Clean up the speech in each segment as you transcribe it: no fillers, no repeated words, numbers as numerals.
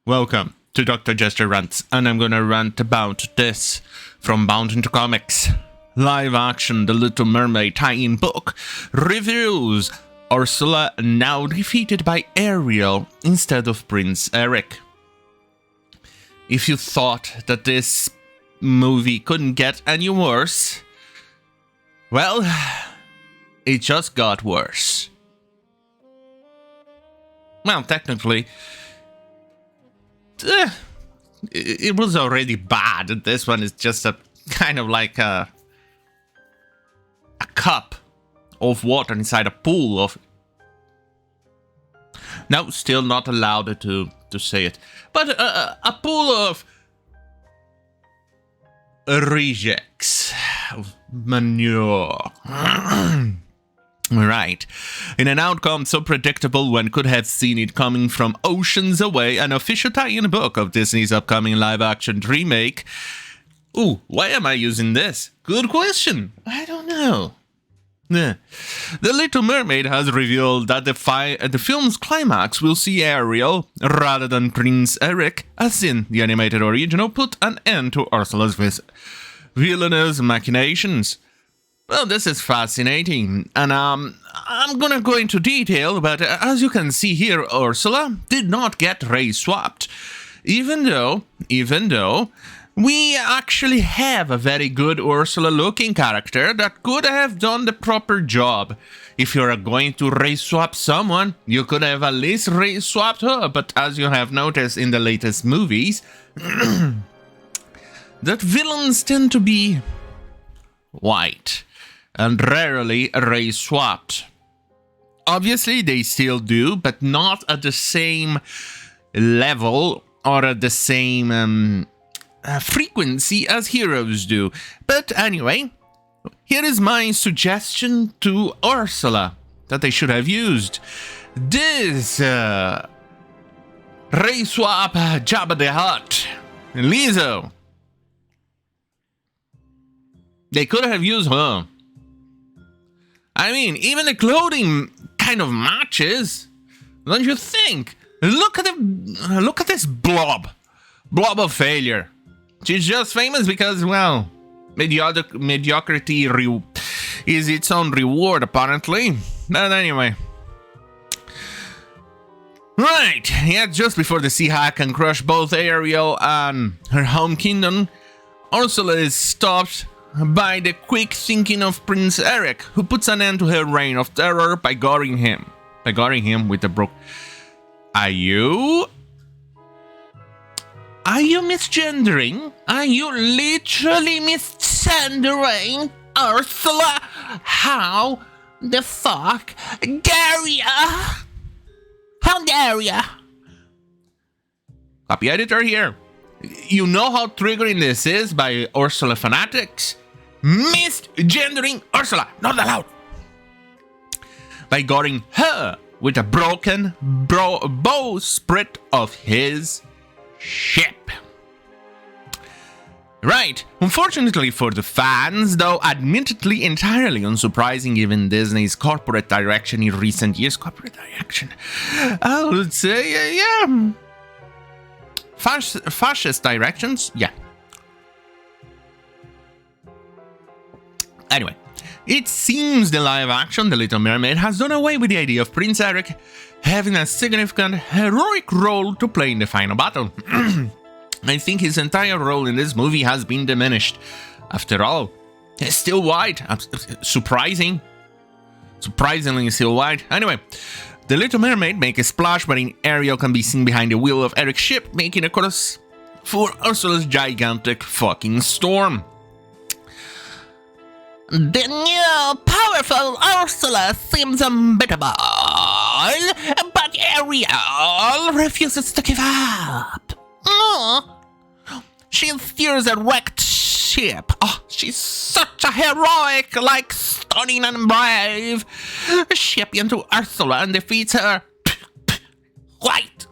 Welcome to Dr. Jester Rants, and I'm gonna rant about this from Bound into Comics. Live action The Little Mermaid tie-in book reveals Ursula now defeated by Ariel instead of Prince Eric. If you thought that this movie couldn't get any worse, well, it just got worse. Well, technically, it was already bad. This one is just a kind of like a cup of water inside a pool of... No, still not allowed to say it. But a pool of rejects, of manure. Right. In an outcome so predictable one could have seen it coming from oceans away, an official tie-in book of Disney's upcoming live-action remake. Ooh, why am I using this? Good question. I don't know. The Little Mermaid has revealed that the film's climax will see Ariel, rather than Prince Eric, as in the animated original, put an end to Ursula's villainous machinations. Well, this is fascinating, and I'm gonna go into detail, but as you can see here, Ursula did not get race-swapped, even though we actually have a very good Ursula-looking character that could have done the proper job. If you're going to race-swap someone, you could have at least race-swapped her, but as you have noticed in the latest movies, that villains tend to be white and rarely race-swapped. Obviously, they still do, but not at the same level or at the same frequency as heroes do. But anyway, here is my suggestion to Ursula that they should have used. This race-swap Jabba the Hutt, Lizzo. They could have used her. I mean, even the clothing kind of matches, don't you think? Look at this blob of failure. She's just famous because, well, mediocrity is its own reward, apparently. But anyway. Right, yet just before the Sea Hack can crush both Ariel and her home kingdom, Ursula is stopped by the quick thinking of Prince Eric, who puts an end to her reign of terror by goring him with a brook. Are you misgendering? Are you literally misgendering, Ursula? How the fuck dare ya? How dare ya? Copy editor here. You know how triggering this is by Ursula fanatics? Misgendering Ursula, not allowed. By goring her with a broken bowsprit of his ship. Right, unfortunately for the fans, though admittedly entirely unsurprising given Disney's corporate direction in recent years. Corporate direction? I would say, yeah. Fascist directions? Yeah. Anyway, it seems the live action The Little Mermaid has done away with the idea of Prince Eric having a significant heroic role to play in the final battle. I think his entire role in this movie has been diminished. After all, he's still white. Surprisingly still white. Anyway, The Little Mermaid makes a splash wherein Ariel can be seen behind the wheel of Eric's ship, making a chorus for Ursula's gigantic fucking storm. The new powerful Ursula seems unbeatable, but Ariel refuses to give up. She steers a wrecked ship. Oh, she's such a heroic, like stunning and brave ship into Ursula and defeats her. Right.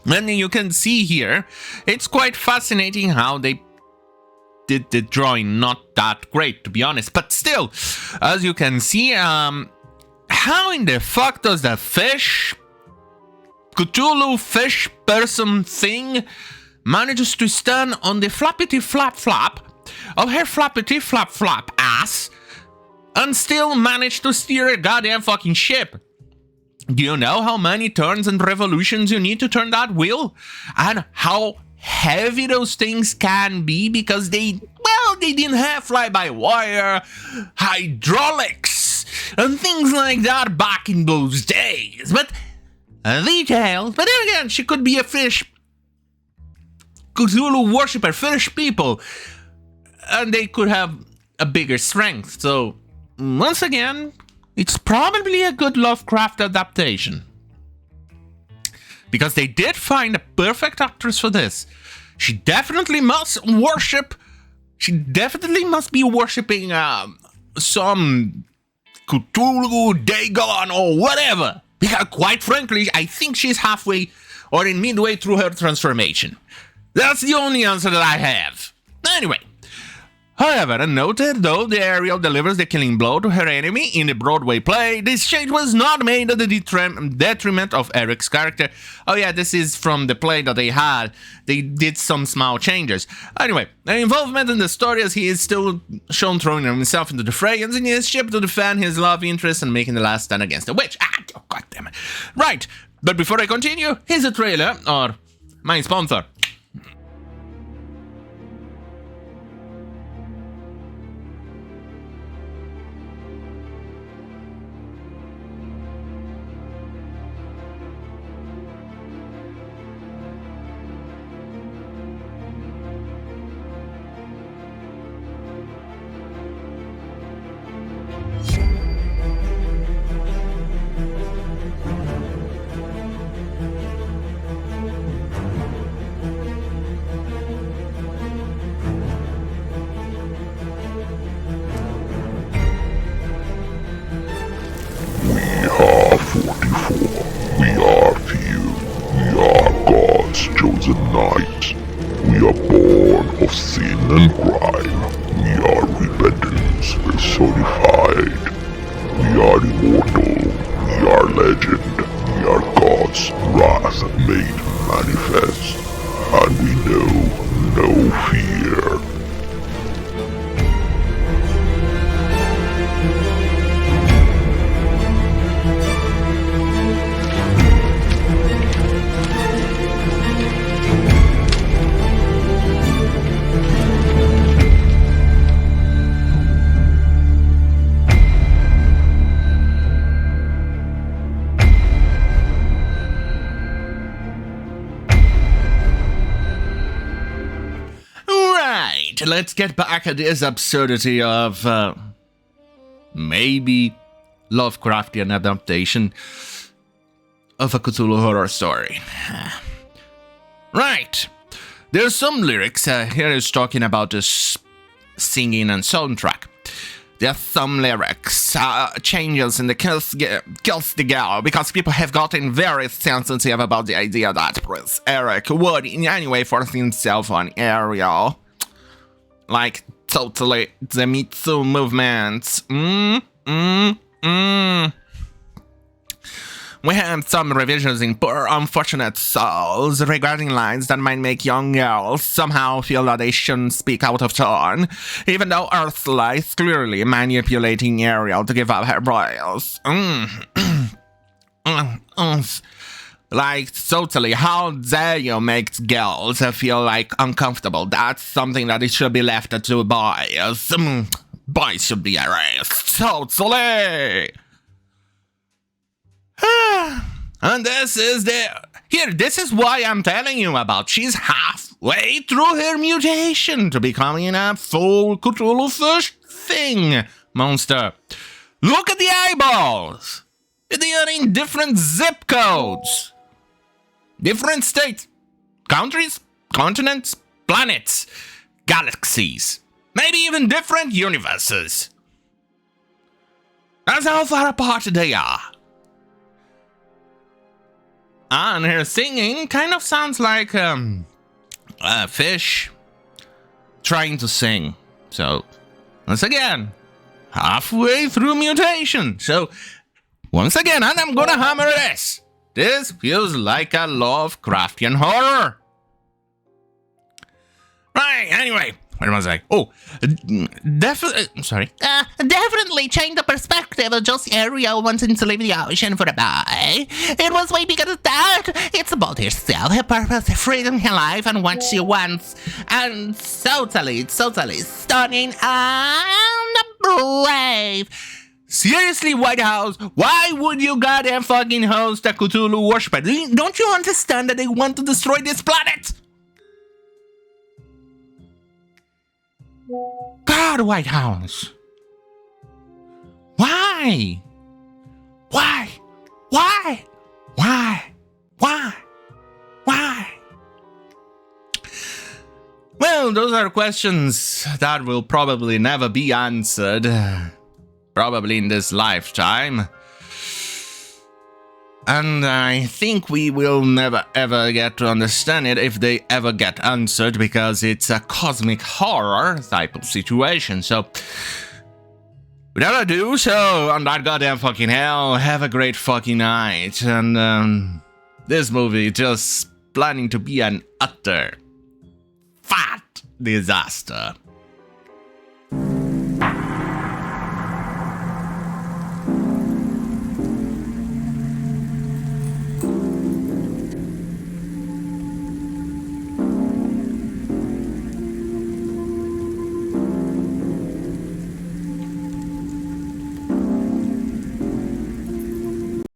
And you can see here, it's quite fascinating how they did the drawing. Not that great, to be honest, but still, as you can see, how in the fuck does the fish Cthulhu fish person thing manages to stand on the flappity flap flap of her flappity flap flap ass and still manage to steer a goddamn fucking ship. Do you know how many turns and revolutions you need to turn that wheel? And how heavy those things can be because they didn't have fly-by-wire, hydraulics, and things like that back in those days. But details. But then again, she could be a fish Cthulhu worshipper, fish people, and they could have a bigger strength. So, once again, it's probably a good Lovecraft adaptation. Because they did find a perfect actress for this. She definitely must be worshipping some Cthulhu, Dagon, or whatever. Because quite frankly, I think she's halfway or in midway through her transformation. That's the only answer that I have. Anyway. However, noted though the Ariel delivers the killing blow to her enemy in the Broadway play, this change was not made at the detriment of Eric's character. Oh yeah, this is from the play that they had. They did some small changes. Anyway, the involvement in the story as he is still shown throwing himself into the fray, using his ship to defend his love interest and making the last stand against the witch. Oh, God damn it. Right, but before I continue, here's a trailer, or my sponsor. Knight. We are born of sin and crime. We are repentance personified. We are immortal. We are legend. We are God's wrath made manifest. And we know no fear. Let's get back at this absurdity of maybe Lovecraftian adaptation of a Cthulhu horror story. Right. There's some lyrics. Here is talking about this singing and soundtrack. There's some lyrics, changes in the kills the girl, because people have gotten very sensitive about the idea that Prince Eric would in any way force himself on Ariel. Like, totally, the Me Too movement. We have some revisions in Poor Unfortunate Souls regarding lines that might make young girls somehow feel that they shouldn't speak out of turn, even though Ursula is clearly manipulating Ariel to give up her boils. Like, totally, how dare you make girls feel, like, uncomfortable? That's something that it should be left to boys. Boys should be erased. Totally! And this is this is why I'm telling you about. She's halfway through her mutation to becoming a full Cthulhu fish thing monster. Look at the eyeballs! They are in different zip codes. Different states, countries, continents, planets, galaxies, maybe even different universes. That's how far apart they are. And her singing kind of sounds like a fish trying to sing. So, once again, halfway through mutation. So, once again, and I'm gonna hammer this. This feels like a Lovecraftian horror. Right, anyway, where was I? Oh, Definitely change the perspective of just Ariel wanting to leave the ocean for a boy. It was way bigger than that. It's about herself, her purpose, her freedom, her life, and what she wants. And totally stunning and brave. seriously, White House, why would you goddamn fucking host a Cthulhu worshiper? Don't you understand that they want to destroy this planet? God, White House. Why? Why? Why? Why? Why? Why? Well, those are questions that will probably never be answered. Probably in this lifetime. And I think we will never ever get to understand it if they ever get answered, because it's a cosmic horror type of situation. So, without ado, so on that goddamn fucking hell, have a great fucking night. And this movie just planning to be an utter fat disaster.